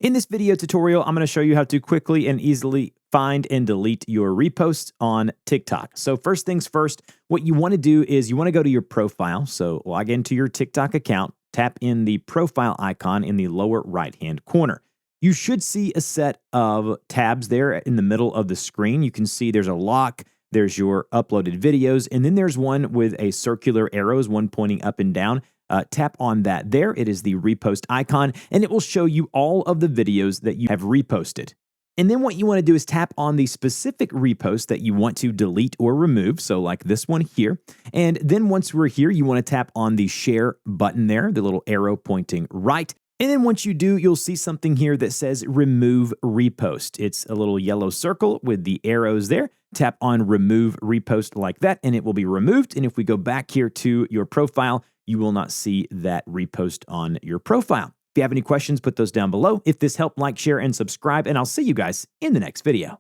In this video tutorial, I'm going to show you how to quickly and easily find and delete your reposts on TikTok. So first things first, what you want to do is you want to go to your profile. So log into your TikTok account, tap in the profile icon in the lower right-hand corner. You should see a set of tabs there in the middle of the screen. You can see there's a lock, there's your uploaded videos, and then there's one with a circular arrows, one pointing up and down. Tap on that there. It is the repost icon, and it will show you all of the videos that you have reposted. And then what you want to do is tap on the specific repost that you want to delete or remove, so like this one here. And then once we're here, you want to tap on the share button there, the little arrow pointing right. And then once you do, you'll see something here that says remove repost. It's a little yellow circle with the arrows there. Tap on remove repost like that, and it will be removed. And if we go back here to your profile, you will not see that repost on your profile. If you have any questions, put those down below. If this helped, like, share, and subscribe, and I'll see you guys in the next video.